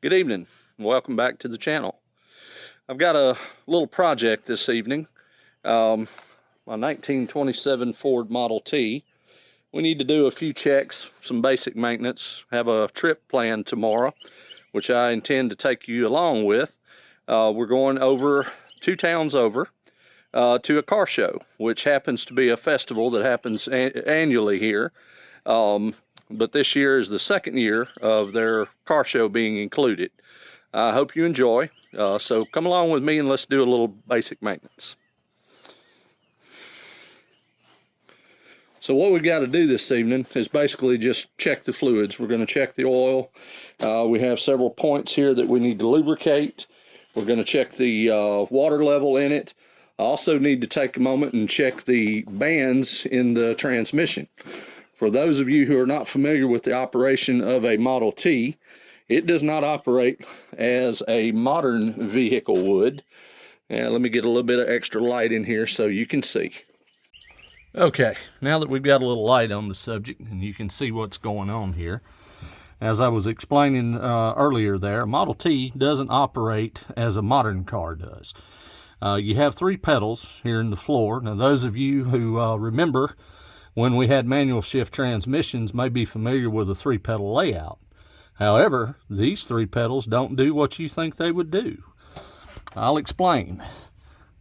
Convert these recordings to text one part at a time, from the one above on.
Good evening, and welcome back to the channel. I've got a little project this evening. My 1927 Ford Model T. We need to do a few checks, some basic maintenance, have a trip planned tomorrow, which I intend to take you along with. We're going over 2 towns over to a car show, which happens to be a festival that happens annually here. But this year is the second year of their car show being included. I hope you enjoy. So come along with me and let's do a little basic maintenance. So what we've got to do this evening is basically just check the fluids. We're going to check the oil. We have several points here that we need to lubricate. We're going to check the water level in it. I also need to take a moment and check the bands in the transmission. For those of you who are not familiar with the operation of a Model T, it does not operate as a modern vehicle would. And let me get a little bit of extra light in here so you can see. Okay, now that we've got a little light on the subject and you can see what's going on here, as I was explaining earlier there, Model T doesn't operate as a modern car does. You have 3 pedals here in the floor. Now those of you who remember when we had manual shift transmissions may be familiar with a 3-pedal layout. However, these 3 pedals don't do what you think they would do. I'll explain.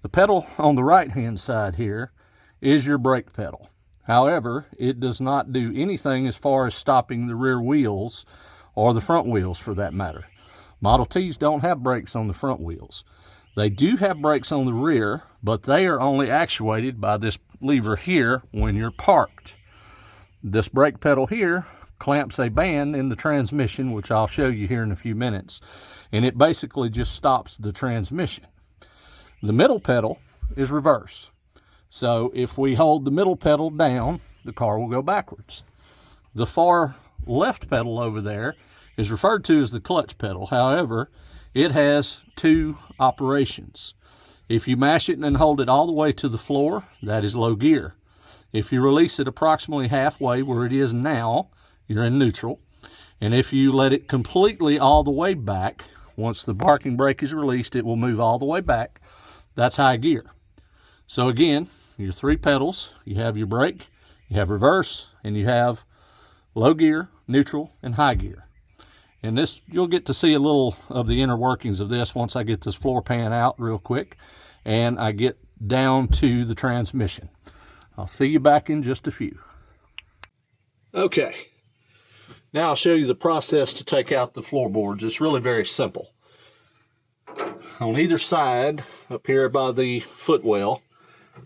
The pedal on the right hand side here is your brake pedal. However, it does not do anything as far as stopping the rear wheels or the front wheels for that matter. Model Ts don't have brakes on the front wheels. They do have brakes on the rear, but they are only actuated by this lever here when you're parked. This brake pedal here clamps a band in the transmission, which I'll show you here in a few minutes, and it basically just stops the transmission. The middle pedal is reverse. So if we hold the middle pedal down, the car will go backwards. The far left pedal over there is referred to as the clutch pedal. However, it has 2 operations. If you mash it and hold it all the way to the floor, that is low gear. If you release it approximately halfway where it is now, you're in neutral. And if you let it completely all the way back, once the parking brake is released, it will move all the way back. That's high gear. So again, your 3 pedals, you have your brake, you have reverse, and you have low gear, neutral, and high gear. And this, you'll get to see a little of the inner workings of this once I get this floor pan out real quick and I get down to the transmission. I'll see you back in just a few. Okay, now I'll show you the process to take out the floorboards. It's really very simple. On either side, up here by the footwell,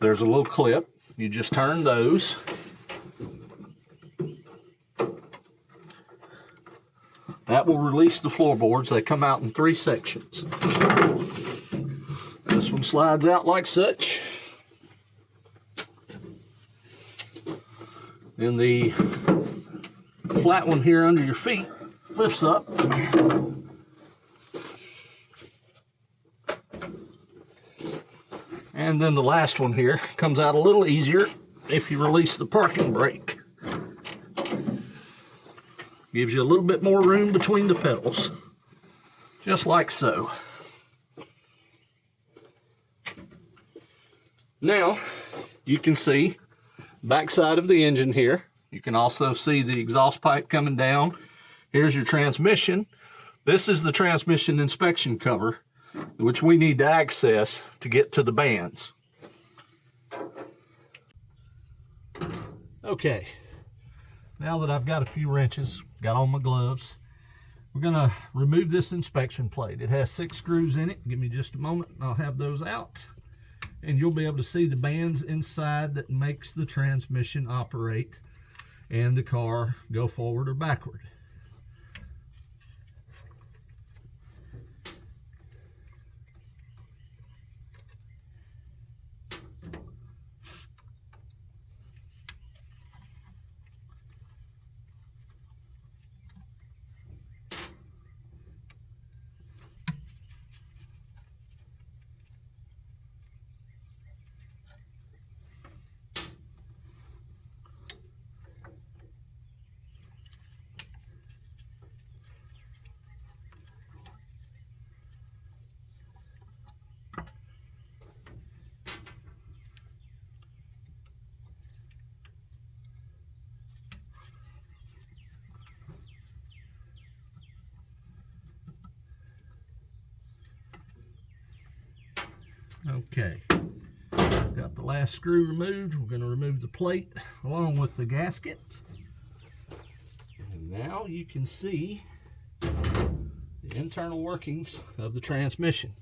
there's a little clip. You just turn those. That will release the floorboards. They come out in 3 sections. This one slides out like such. Then the flat one here under your feet lifts up. And then the last one here comes out a little easier if you release the parking brake. Gives you a little bit more room between the pedals, just like so. Now, you can see backside of the engine here. You can also see the exhaust pipe coming down. Here's your transmission. This is the transmission inspection cover, which we need to access to get to the bands. Okay, now that I've got a few wrenches, got on my gloves, we're gonna remove this inspection plate. It has 6 screws in it. Give me just a moment and I'll have those out. And you'll be able to see the bands inside that makes the transmission operate and the car go forward or backward. Okay, got the last screw removed. We're going to remove the plate along with the gasket. And now you can see the internal workings of the transmission.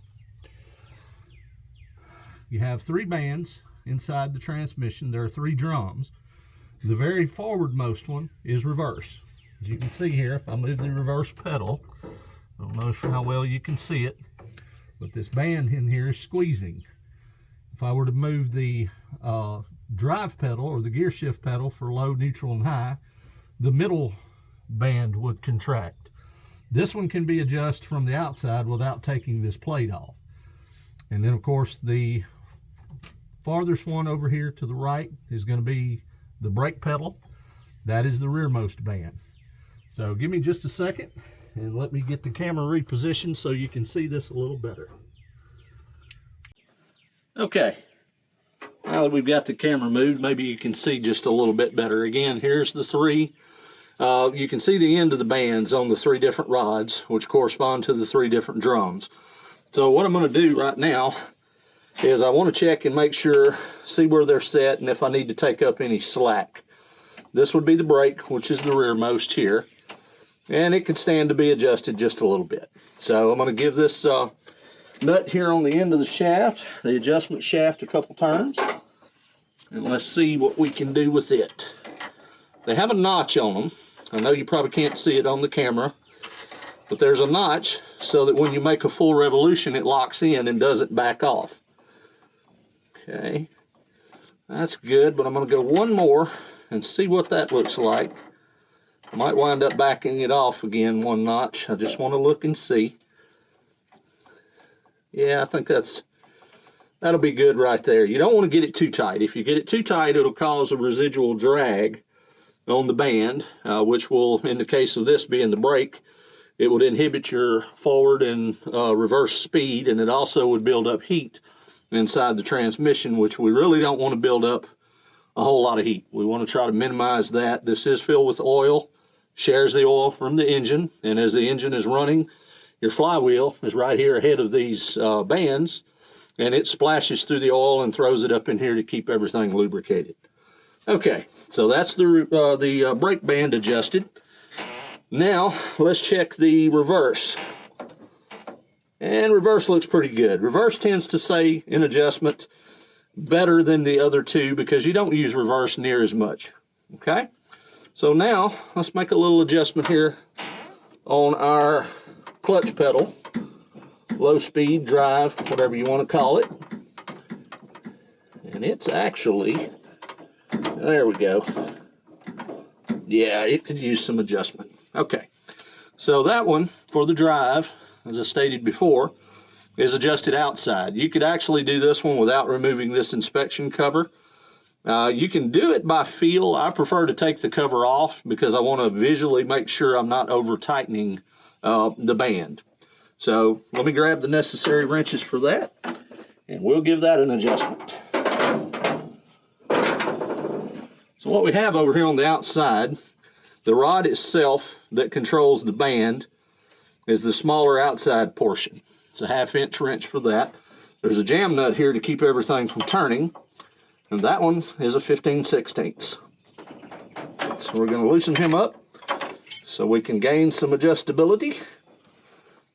You have 3 bands inside the transmission. There are 3 drums. The very forwardmost one is reverse. As you can see here, if I move the reverse pedal, I don't know how well you can see it, but this band in here is squeezing. If I were to move the drive pedal or the gear shift pedal for low, neutral, and high, the middle band would contract. This one can be adjusted from the outside without taking this plate off. And then of course the farthest one over here to the right is going to be the brake pedal. That is the rearmost band. So give me just a second and let me get the camera repositioned so you can see this a little better. Okay, now that we've got the camera moved, maybe you can see just a little bit better. Again, here's the 3. You can see the end of the bands on the 3 different rods, which correspond to the 3 different drums. So what I'm going to do right now is I want to check and make sure, see where they're set, and if I need to take up any slack. This would be the brake, which is the rearmost here, and it could stand to be adjusted just a little bit. So I'm going to give this nut here on the end of the shaft, the adjustment shaft, a couple turns, and let's see what we can do with it. They have a notch on them. I know you probably can't see it on the camera, but there's a notch so that when you make a full revolution, it locks in and doesn't back off. Okay, that's good, but I'm going to go one more and see what that looks like. I might wind up backing it off again 1 notch. I just want to look and see. Yeah, I think that'll be good right there. You don't want to get it too tight. If you get it too tight, it'll cause a residual drag on the band, which will, in the case of this being the brake, it would inhibit your forward and reverse speed, and it also would build up heat inside the transmission, which we really don't want to build up a whole lot of heat. We want to try to minimize that. This is filled with oil, shares the oil from the engine, and as the engine is running, your flywheel is right here ahead of these bands, and it splashes through the oil and throws it up in here to keep everything lubricated. Okay, so that's the brake band adjusted. Now let's check the reverse. And reverse looks pretty good. Reverse tends to say in adjustment better than the other 2 because you don't use reverse near as much. Okay, so now let's make a little adjustment here on our clutch pedal, low speed, drive, whatever you want to call it. And it's actually, there we go. Yeah, it could use some adjustment. Okay, so that one for the drive, as I stated before, is adjusted outside. You could actually do this one without removing this inspection cover. You can do it by feel. I prefer to take the cover off because I want to visually make sure I'm not over tightening the band. So let me grab the necessary wrenches for that, and we'll give that an adjustment. So what we have over here on the outside, the rod itself that controls the band is the smaller outside portion. It's a 1/2 inch wrench for that. There's a jam nut here to keep everything from turning, and that one is a 15/16. So we're going to loosen him up so we can gain some adjustability.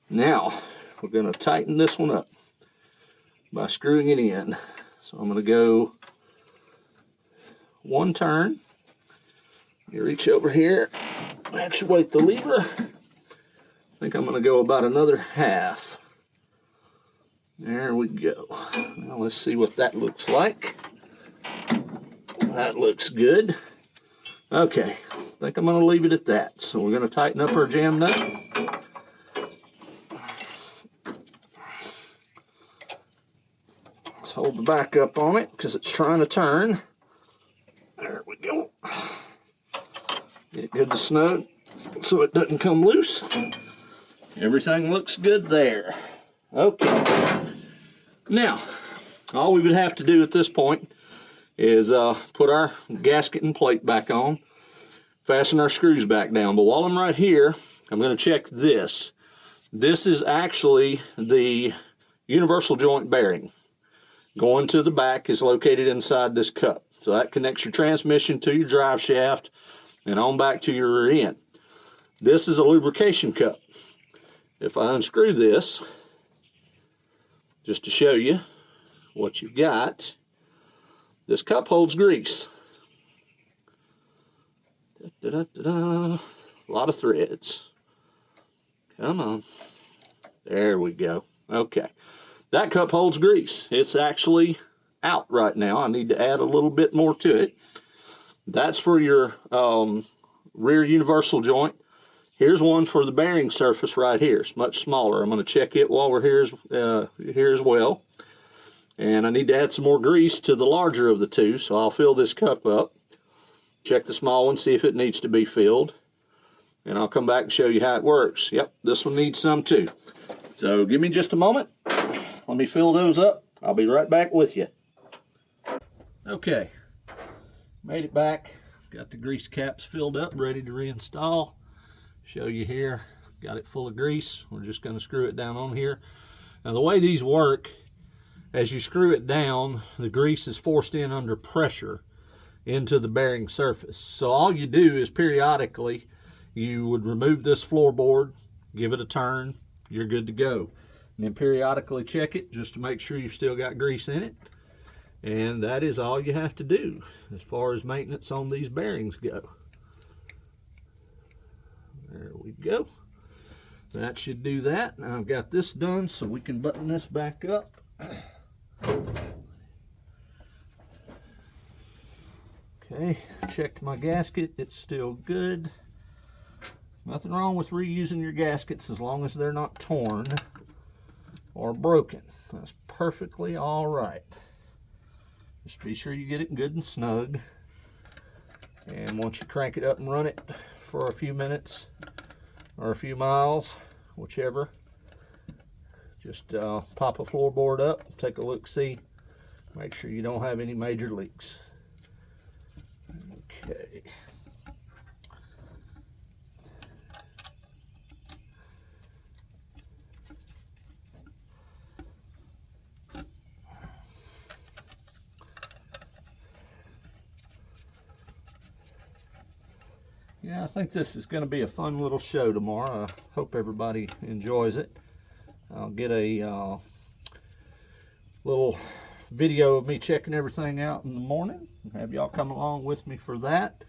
Now we're going to tighten this one up by screwing it in. So I'm going to go 1 turn. You reach over here, actuate the lever. I think I'm going to go about another 1/2. There we go. Now let's see what that looks like. That looks good. Okay, I think I'm going to leave it at that. So we're going to tighten up our jam nut. Let's hold the back up on it because it's trying to turn. There we go. Get it good to snug so it doesn't come loose. Everything looks good there. Okay. Now, all we would have to do at this point is put our gasket and plate back on, fasten our screws back down. But while I'm right here, I'm going to check this. This is actually the universal joint bearing. going to the back is located inside this cup. So that connects your transmission to your drive shaft and on back to your rear end. This is a lubrication cup. If I unscrew this, just to show you what you've got, this cup holds grease. A lot of threads. Come on. There we go. Okay. That cup holds grease. It's actually out right now. I need to add a little bit more to it. That's for your rear universal joint. Here's one for the bearing surface right here. It's much smaller. I'm going to check it while we're here as well. And I need to add some more grease to the larger of the two, so I'll fill this cup up. Check the small one, see if it needs to be filled. And I'll come back and show you how it works. Yep, this one needs some too. So give me just a moment. Let me fill those up. I'll be right back with you. Okay, made it back. Got the grease caps filled up, ready to reinstall. Show you here, got it full of grease. We're just going to screw it down on here. Now the way these work, as you screw it down, the grease is forced in under pressure into the bearing surface. So all you do is periodically, you would remove this floorboard, give it a turn, you're good to go. And then periodically check it just to make sure you've still got grease in it. And that is all you have to do as far as maintenance on these bearings go. There we go. That should do that. Now I've got this done, so we can button this back up. Okay, checked my gasket. It's still good. Nothing wrong with reusing your gaskets as long as they're not torn or broken. That's perfectly all right. Just be sure you get it good and snug. And once you crank it up and run it for a few minutes or a few miles, whichever, just pop a floorboard up, take a look-see, make sure you don't have any major leaks. Okay. Yeah, I think this is going to be a fun little show tomorrow. I hope everybody enjoys it. I'll get a little video of me checking everything out in the morning. Have y'all come along with me for that.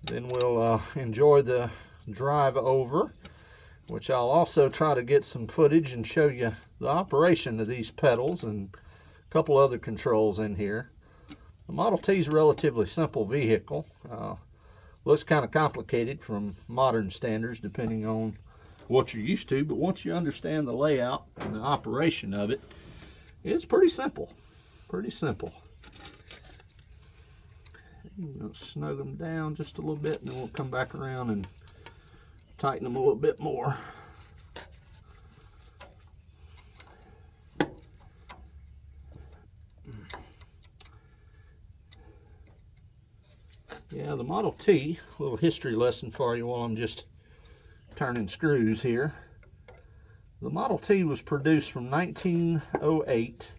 Then we'll enjoy the drive over, which I'll also try to get some footage and show you the operation of these pedals and a couple other controls in here. The Model T is a relatively simple vehicle. Looks kind of complicated from modern standards depending on what you're used to, but once you understand the layout and the operation of it, it's pretty simple. Pretty simple. I'm going to snug them down just a little bit, and then we'll come back around and tighten them a little bit more. Yeah, the Model T, a little history lesson for you while I'm just turning screws here. The Model T was produced from 1908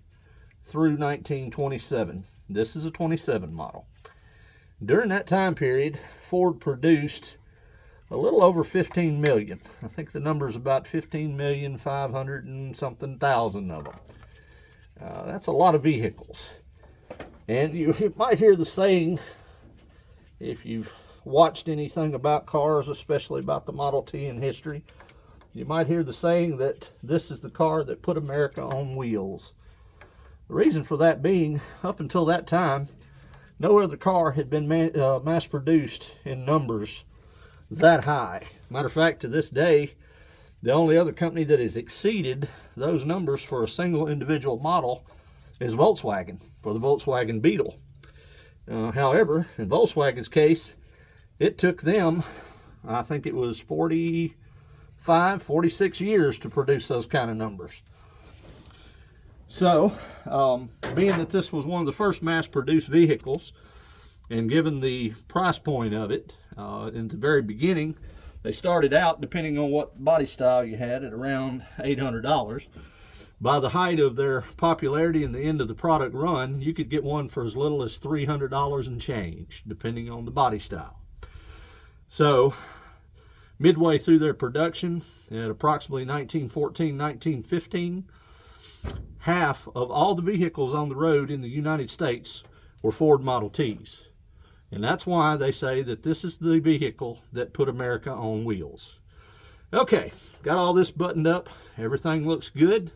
through 1927. This is a 27 model. During that time period, Ford produced a little over 15 million. I think the number is about 15,500,000 and something thousand of them. That's a lot of vehicles. And you might hear the saying, if you've watched anything about cars, especially about the Model T in history, you might hear the saying that this is the car that put America on wheels. The reason for that being, up until that time, no other car had been mass-produced in numbers that high. Matter of fact, to this day, the only other company that has exceeded those numbers for a single individual model is Volkswagen, for the Volkswagen Beetle. However, in Volkswagen's case, it took them, I think it was 45, 46 years to produce those kind of numbers. So, being that this was one of the first mass-produced vehicles, and given the price point of it, in the very beginning, they started out, depending on what body style you had, at around $800. by the height of their popularity and the end of the product run, you could get one for as little as $300 and change, depending on the body style. So, midway through their production, at approximately 1914, 1915, half of all the vehicles on the road in the United States were Ford Model Ts. And that's why they say that this is the vehicle that put America on wheels. Okay, got all this buttoned up. Everything looks good.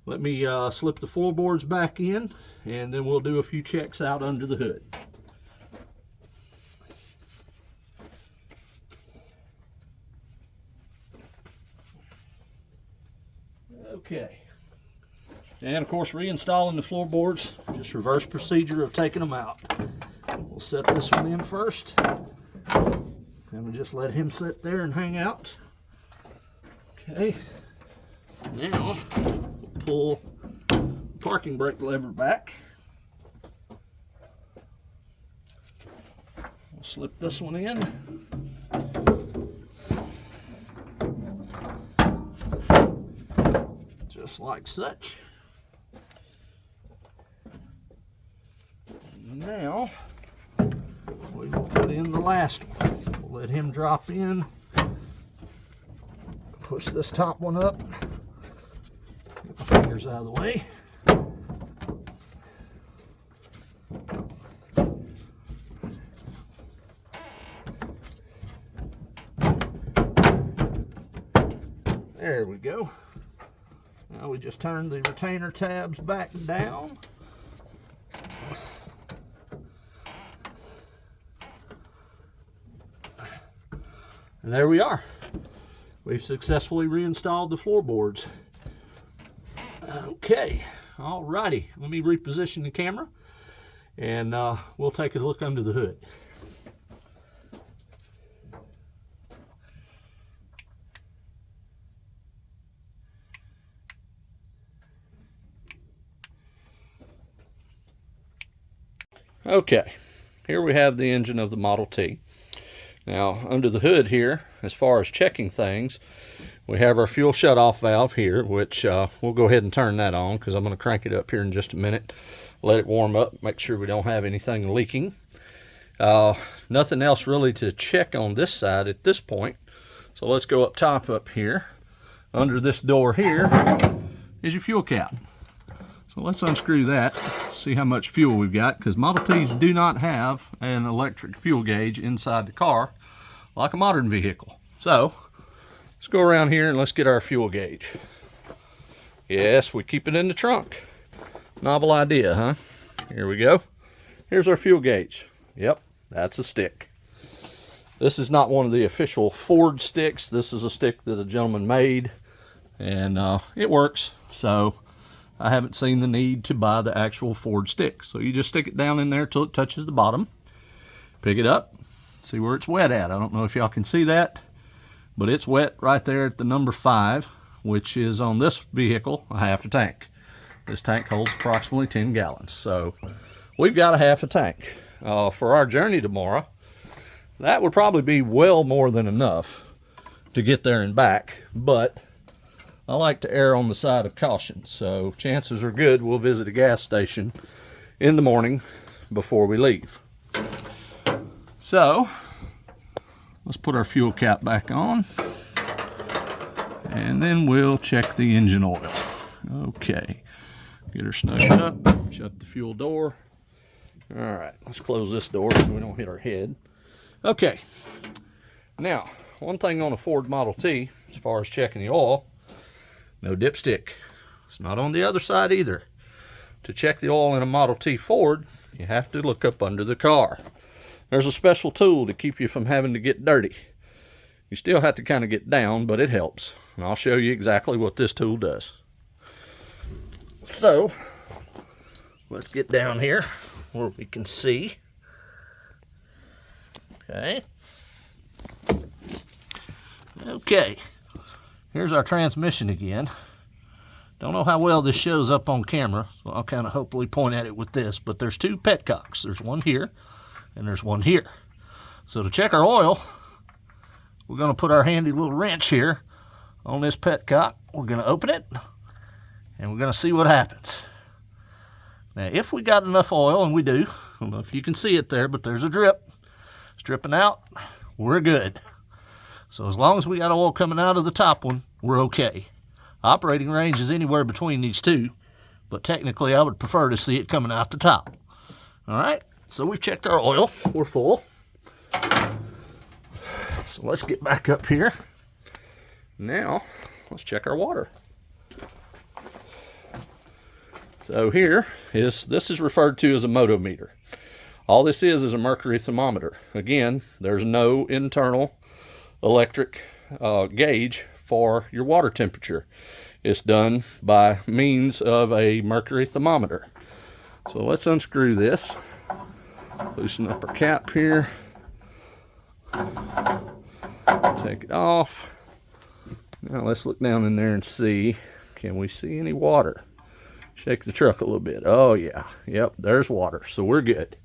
Let me slip the floorboards back in, and then we'll do a few checks out under the hood. Okay. And of course, reinstalling the floorboards, just reverse procedure of taking them out. We'll set this one in first, and we'll just let him sit there and hang out. Okay. Now, we'll pull the parking brake lever back. We'll slip this one in. Just like such. And now, we will put in the last one. We'll let him drop in. Push this top one up. Get my fingers out of the way. There we go. Now we just turn the retainer tabs back down. And there we are. We've successfully reinstalled the floorboards. Okay, alrighty. Let me reposition the camera, and we'll take a look under the hood. Okay, here we have the engine of the Model T. Now, under the hood here, as far as checking things, we have our fuel shutoff valve here, which we'll go ahead and turn that on because I'm going to crank it up here in just a minute. Let it warm up, make sure we don't have anything leaking. Nothing else really to check on this side at this point. So let's go up top up here. Under this door here is your fuel cap. So let's unscrew that, see how much fuel we've got, because Model Ts do not have an electric fuel gauge inside the car like a modern vehicle. So let's go around here and let's get our fuel gauge. Yes, we keep it in the trunk. Novel idea, huh? Here we go. Here's our fuel gauge. Yep, that's a stick. This is not one of the official Ford sticks. This is a stick that a gentleman made, and it works. So I haven't seen the need to buy the actual Ford stick. So you just stick it down in there till it touches the bottom. Pick it up, see where it's wet at. I don't know if y'all can see that, but it's wet right there at the number 5, which is on this vehicle a half a tank. This tank holds approximately 10 gallons. So we've got a half a tank. For our journey tomorrow, that would probably be well more than enough to get there and back, but I like to err on the side of caution, so chances are good we'll visit a gas station in the morning before we leave. So, let's put our fuel cap back on, and then we'll check the engine oil. Okay, get her snugged up, shut the fuel door. All right, let's close this door so we don't hit our head. Okay, now, one thing on a Ford Model T, as far as checking the oil, no dipstick. It's not on the other side either. To check the oil in a Model T Ford, you have to look up under the car. There's a special tool to keep you from having to get dirty. You still have to kind of get down, but it helps. And I'll show you exactly what this tool does. So, let's get down here where we can see. Okay. Okay. Here's our transmission again. Don't know how well this shows up on camera, so I'll kind of hopefully point at it with this, but there's 2 petcocks. There's one here, and there's one here. So to check our oil, we're going to put our handy little wrench here on this petcock. We're going to open it, and we're going to see what happens. Now, if we got enough oil, and we do, I don't know if you can see it there, but there's a drip. It's dripping out. We're good. So as long as we got oil coming out of the top one, we're okay. Operating range is anywhere between these two, but technically I would prefer to see it coming out the top. All right, so we've checked our oil. We're full. So let's get back up here. Now, let's check our water. So this is referred to as a motometer. All this is a mercury thermometer. Again, there's no internal electric gauge for your water temperature. It's done by means of a mercury thermometer. So let's unscrew this. Loosen up our cap here. Take it off. Now let's look down in there and see, can we see any water? Shake the truck a little bit. Oh yeah, yep, there's water, so we're good.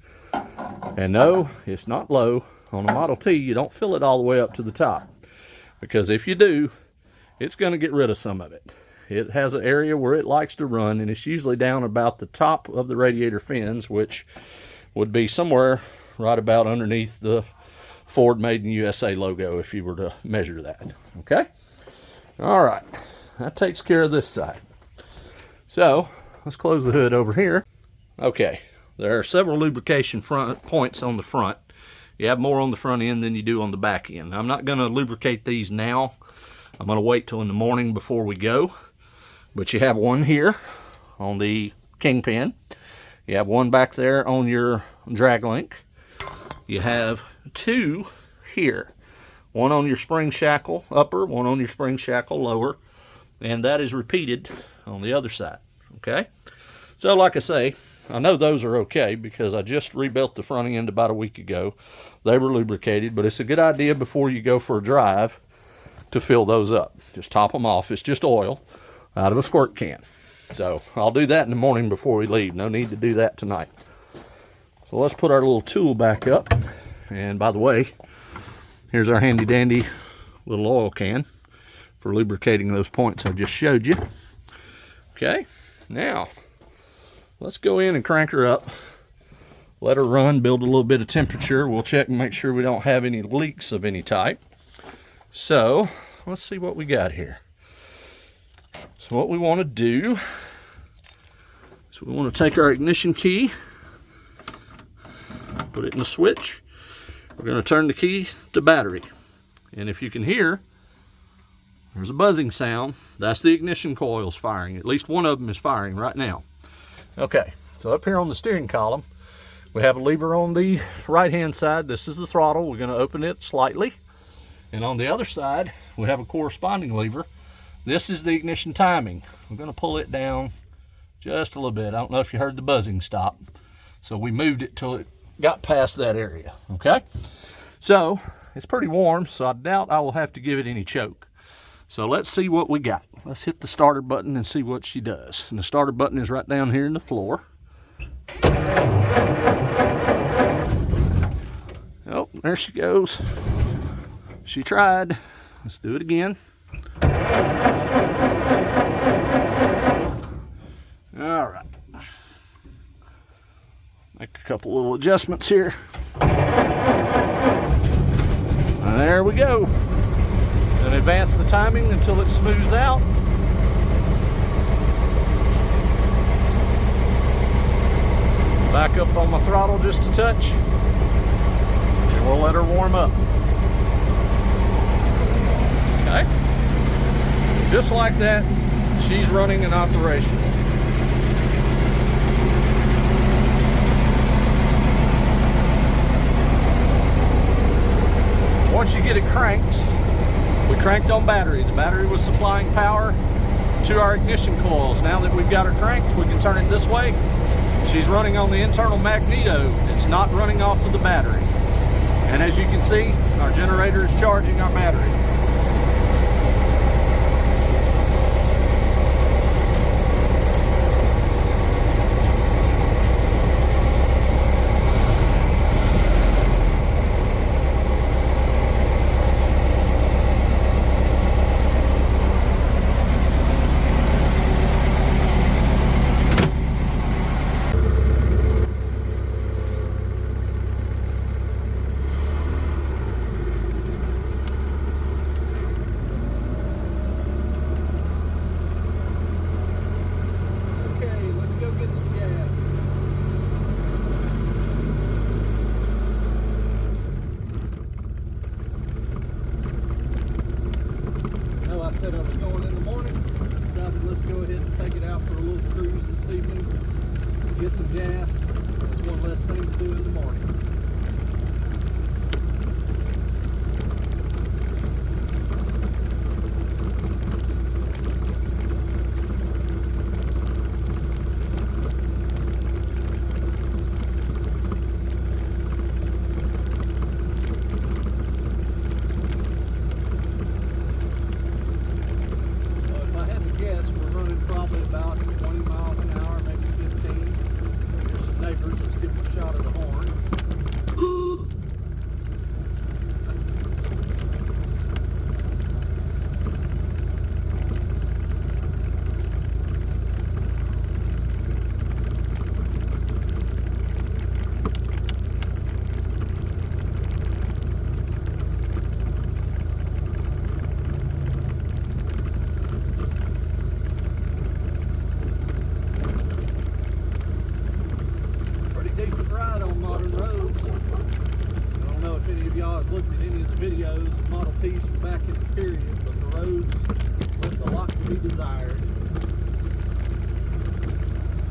And no, it's not low. On a Model T, you don't fill it all the way up to the top, because if you do, it's going to get rid of some of it. It has an area where it likes to run, and it's usually down about the top of the radiator fins, which would be somewhere right about underneath the Ford Made in USA logo if you were to measure that. Okay? All right. That takes care of this side. So, let's close the hood over here. Okay. There are several lubrication points on the front. You have more on the front end than you do on the back end. I'm not going to lubricate these now. I'm going to wait till in the morning before we go. But you have one here on the kingpin. You have one back there on your drag link. You have two here. One on your spring shackle upper, one on your spring shackle lower. And that is repeated on the other side. Okay? So like I say, I know those are okay because I just rebuilt the front end about a week ago. They were lubricated, but it's a good idea before you go for a drive to fill those up. Just top them off. It's just oil out of a squirt can. So I'll do that in the morning before we leave. No need to do that tonight. So let's put our little tool back up. And by the way, here's our handy dandy little oil can for lubricating those points I just showed you. Okay, now let's go in and crank her up. Let her run, build a little bit of temperature. We'll check and make sure we don't have any leaks of any type. So let's see what we got here. So what we want to do is we want to take our ignition key, put it in the switch. We're going to turn the key to battery. And if you can hear, there's a buzzing sound. That's the ignition coils firing. At least one of them is firing right now. Okay, so up here on the steering column, we have a lever on the right-hand side. This is the throttle. We're going to open it slightly. And on the other side, we have a corresponding lever. This is the ignition timing. We're going to pull it down just a little bit. I don't know if you heard the buzzing stop. So we moved it till it got past that area. Okay? So it's pretty warm, so I doubt I will have to give it any choke. So let's see what we got. Let's hit the starter button and see what she does. And the starter button is right down here in the floor. Oh, there she goes. She tried. Let's do it again. All right. Make a couple little adjustments here. And there we go. Then advance the timing until it smooths out. Back up on my throttle just a touch. And we'll let her warm up. Okay. Just like that, she's running and operational. Once you get it cranked, we cranked on battery. The battery was supplying power to our ignition coils. Now that we've got her cranked, we can turn it this way. She's running on the internal magneto. It's not running off of the battery. And as you can see, our generator is charging our battery. gas. That's one less thing to do in the morning. Probably about 20 miles an hour, maybe 15. Here's some neighbors. Let's give them a shot of the horn. Decent ride on modern roads. I don't know if any of y'all have looked at any of the videos of Model Ts from back in the period, but the roads left a lot to be desired.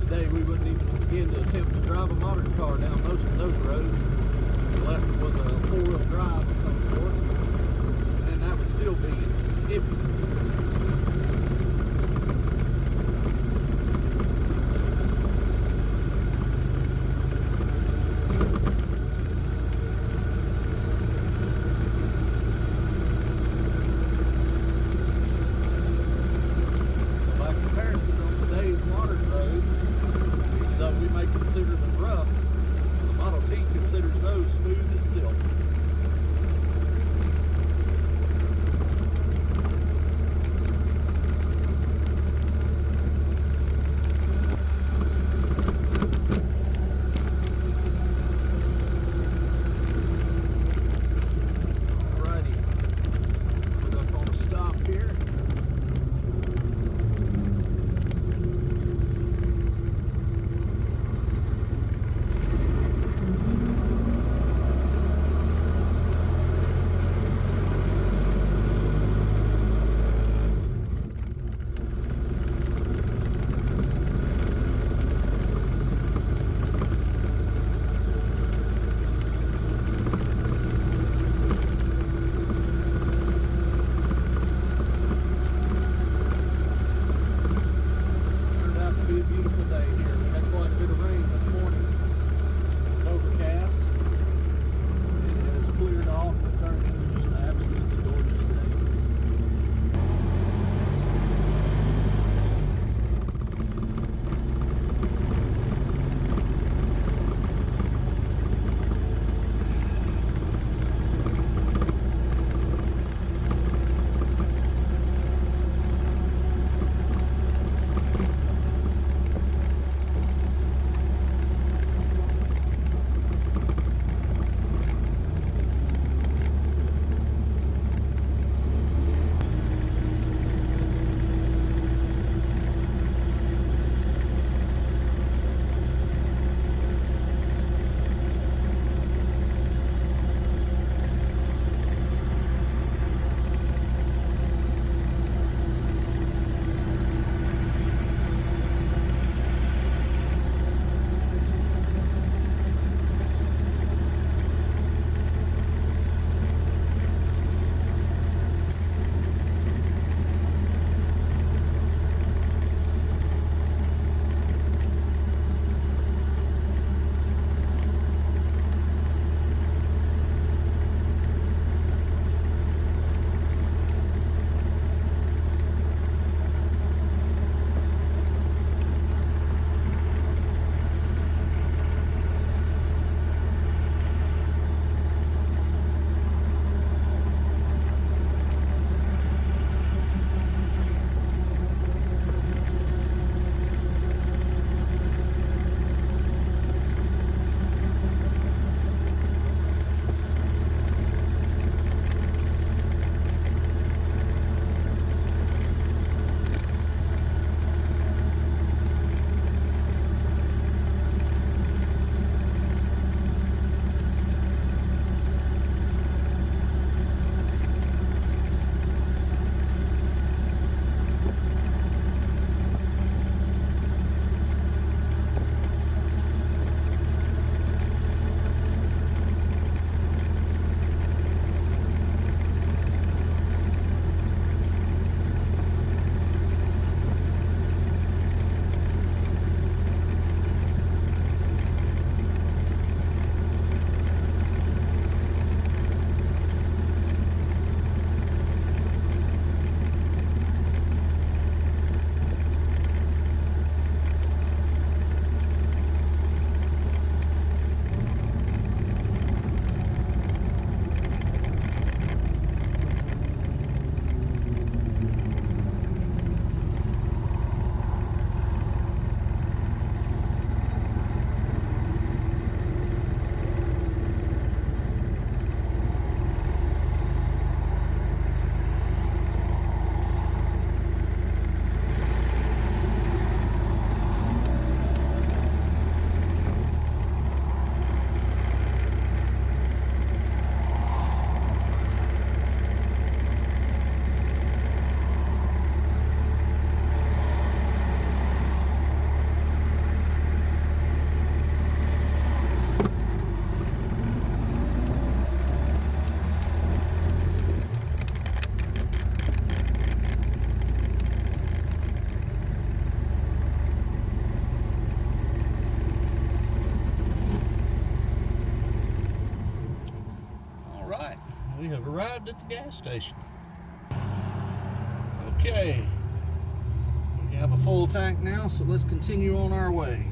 Today we wouldn't even begin to attempt to drive a modern car down most of those roads unless it was a four-wheel drive of some sort, and then that would still be iffy. We may consider them rough, the Model T considers those smooth as silk. Alrighty, put up on a stop here. have arrived at the gas station. Okay, we have a full tank now, so let's continue on our way.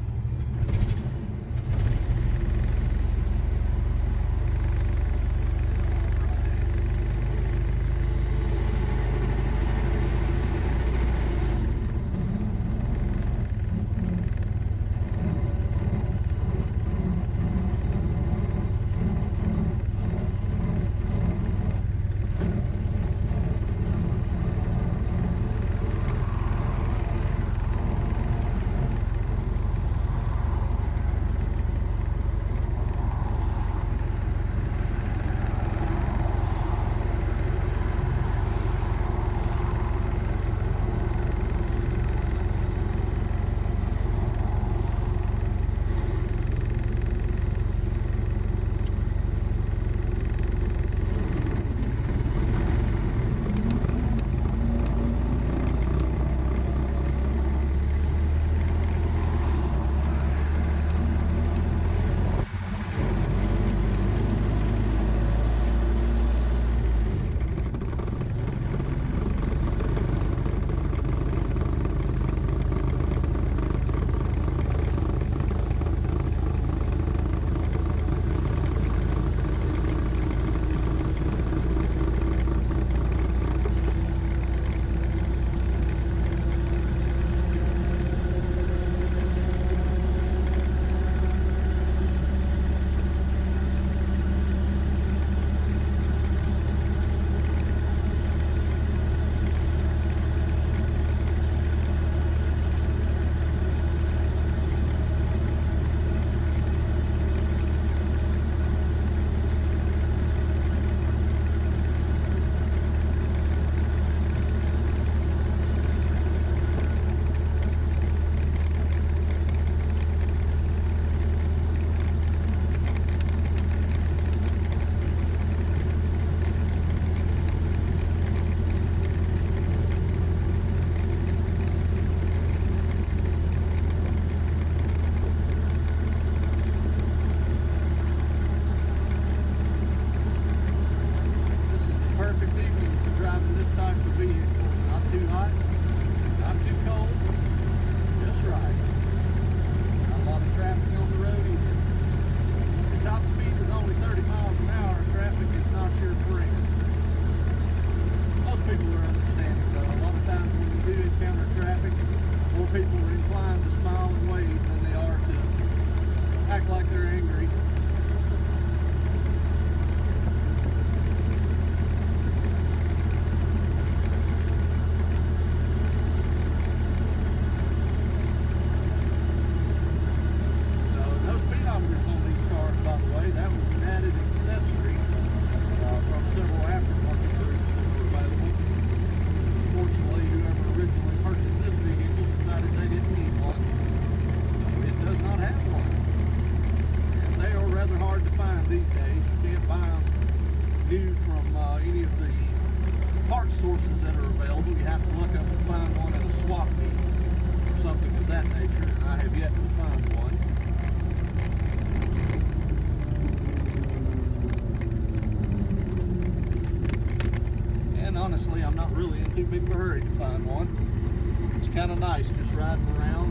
kind of nice just riding around,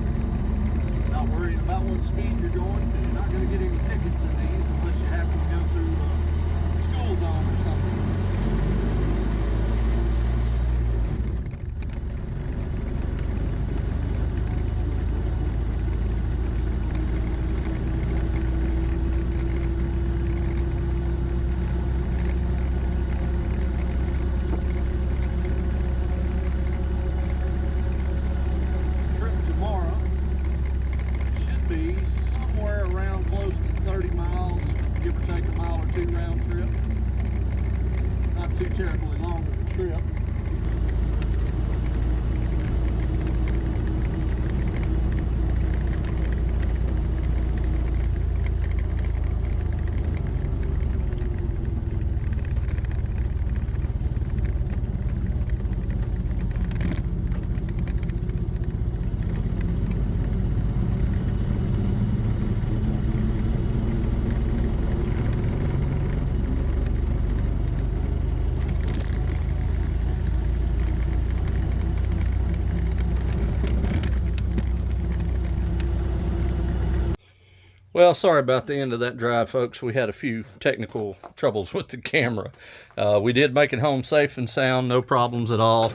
not worrying about what speed you're going. You're not going to get any tickets in these unless you happen to go through school zone or something. Well, sorry about the end of that drive, folks. We had a few technical troubles with the camera. We did make it home safe and sound, no problems at all.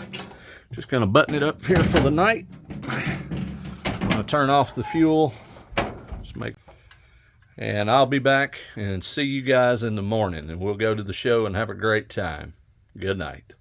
Just gonna button it up here for the night. I'm gonna turn off the fuel. And I'll be back and see you guys in the morning, and we'll go to the show and have a great time. Good night.